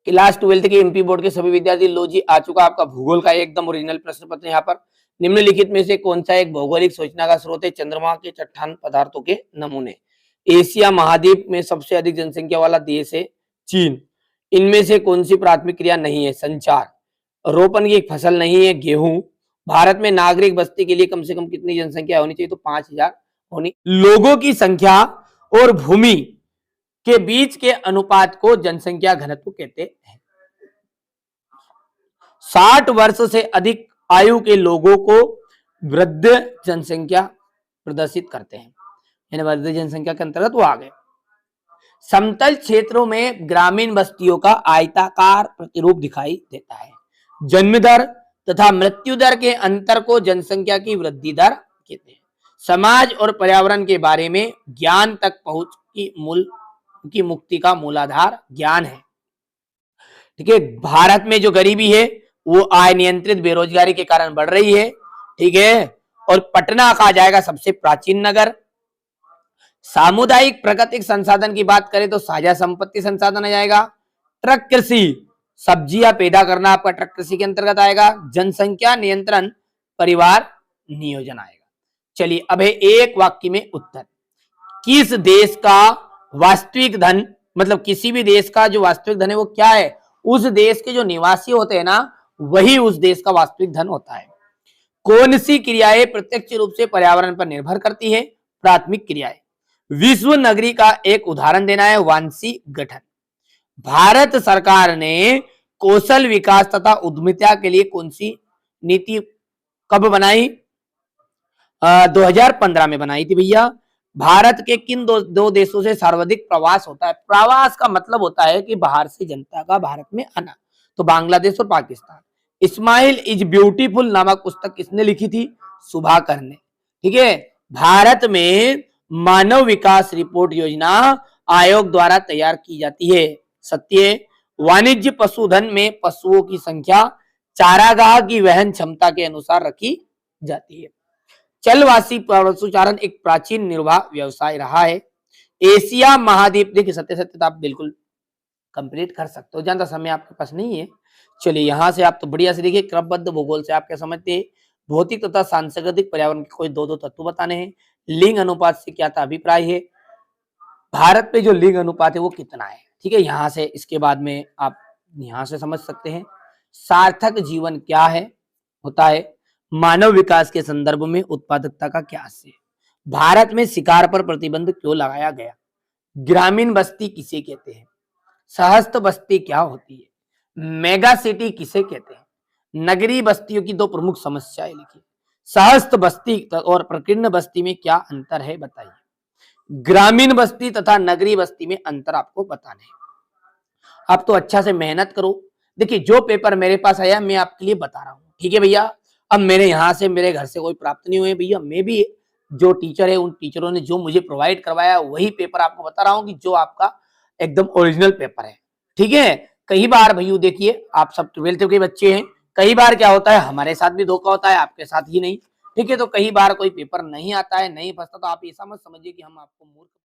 Class 12th के MP board के सभी विद्यार्थी लो जी आ चुका आपका भूगोल का एकदम ओरिजिनल प्रश्न पत्र यहाँ पर। निम्नलिखित में से कौन सा एक भौगोलिक सूचना का स्रोत है? चंद्रमा के चट्टान पदार्थों के नमूने। एशिया महाद्वीप में सबसे अधिक जनसंख्या वाला देश है चीन। इनमें से कौन सी प्राथमिक क्रिया नहीं है? संचार। रोपण की एक फसल नहीं है गेहूं। भारत में नागरिक बस्ती के लिए कम से कम कितनी जनसंख्या होनी चाहिए? तो 5,000 होनी। लोगों की संख्या और भूमि के बीच के अनुपात को जनसंख्या घनत्व कहते हैं। 60 वर्ष से अधिक आयु के लोगों को वृद्ध जनसंख्या प्रदर्शित करते हैं, यानी वृद्ध जनसंख्या के अंतर्गत वो आ गए। समतल क्षेत्रों में ग्रामीण बस्तियों का आयताकार प्रतिरूप दिखाई देता है। जन्म दर तथा मृत्यु दर के अंतर को जनसंख्या की वृद्धि दर कहते हैं। समाज और पर्यावरण के बारे में ज्ञान तक पहुंच की मुक्ति का मूलाधार ज्ञान है। ठीक है, भारत में जो गरीबी है वो आय नियंत्रित बेरोजगारी के कारण बढ़ रही है। ठीक है, और पटना कहा जाएगा सबसे प्राचीन नगर। सामुदायिक प्राकृतिक संसाधन की बात करें तो साझा संपत्ति संसाधन आ जाएगा। ट्रक कृषि, सब्जियां पैदा करना आपका ट्रक कृषि के अंतर्गत आएगा। जनसंख्या नियंत्रण परिवार नियोजन आएगा। चलिए अब है एक वाक्य में उत्तर। किस देश का वास्तविक धन, मतलब किसी भी देश का जो वास्तविक धन है वो क्या है? उस देश के जो निवासी होते हैं ना, वही उस देश का वास्तविक धन होता है। कौन सी क्रियाएं प्रत्यक्ष रूप से पर्यावरण पर निर्भर करती है? प्राथमिक क्रियाएं। विश्व नगरी का एक उदाहरण देना है, वांसी गठन। भारत सरकार ने कौशल विकास तथा उद्यमिता के लिए कौन सी नीति कब बनाई? 2015 में बनाई थी भैया। भारत के किन दो देशों से सर्वाधिक प्रवास होता है? प्रवास का मतलब होता है कि बाहर से जनता का भारत में आना, तो बांग्लादेश और पाकिस्तान। इस्माइल इज ब्यूटीफुल नामक पुस्तक किसने लिखी थी? सुभाकर ने। ठीक है, भारत में मानव विकास रिपोर्ट योजना आयोग द्वारा तैयार की जाती है। सत्य। वाणिज्य पशुधन में पशुओं की संख्या चारागाह की वहन क्षमता के अनुसार रखी जाती है। चलवासी पशुचारण एक प्राचीन निर्वाह व्यवसाय रहा है। एशिया महाद्वीप, देखिए सत्य सत्य तो आप बिल्कुल कंप्लीट कर सकते हो, ज्यादा समय आपके पास नहीं है। चलिए यहां से आप तो बढ़िया से देखिए, क्रमबद्ध भूगोल से आप क्या समझते हैं? भौतिक तथा सांस्कृतिक पर्यावरण के कोई दो तत्व बताने हैं। लिंग अनुपात से क्या था अभिप्राय है? भारत में जो लिंग अनुपात है वो कितना है? ठीक है, यहां से इसके बाद में आप यहां से समझ सकते हैं। सार्थक जीवन क्या है होता है? मानव विकास के संदर्भ में उत्पादकता का क्या है? भारत में शिकार पर प्रतिबंध क्यों लगाया गया? ग्रामीण बस्ती किसे कहते हैं? सहस्त्र बस्ती क्या होती है? मेगा सिटी किसे कहते हैं? नगरीय बस्तियों की दो प्रमुख समस्याएं लिखिए। सहस्त्र बस्ती और प्रकीर्ण बस्ती में क्या अंतर है बताइए। ग्रामीण बस्ती तथा नगरीय बस्ती में अंतर आपको बताने हैं। आप तो अच्छा से मेहनत करो। देखिए जो पेपर मेरे पास आया मैं आपके लिए बता रहा हूँ, ठीक है भैया। अब मेरे यहाँ से, मेरे घर से कोई प्राप्त नहीं हुए भैया, मैं भी जो टीचर है उन टीचरों ने जो मुझे प्रोवाइड करवाया वही पेपर आपको बता रहा हूँ कि जो आपका एकदम ओरिजिनल पेपर है। ठीक है, कई बार भैया देखिए आप सब 12th के बच्चे हैं, कई बार क्या होता है हमारे साथ भी धोखा होता है, आपके साथ ही नहीं। ठीक है, तो कई बार कोई पेपर नहीं आता है, नहीं फंसता, तो आप ऐसा मत समझिए कि हम आपको मूर्ख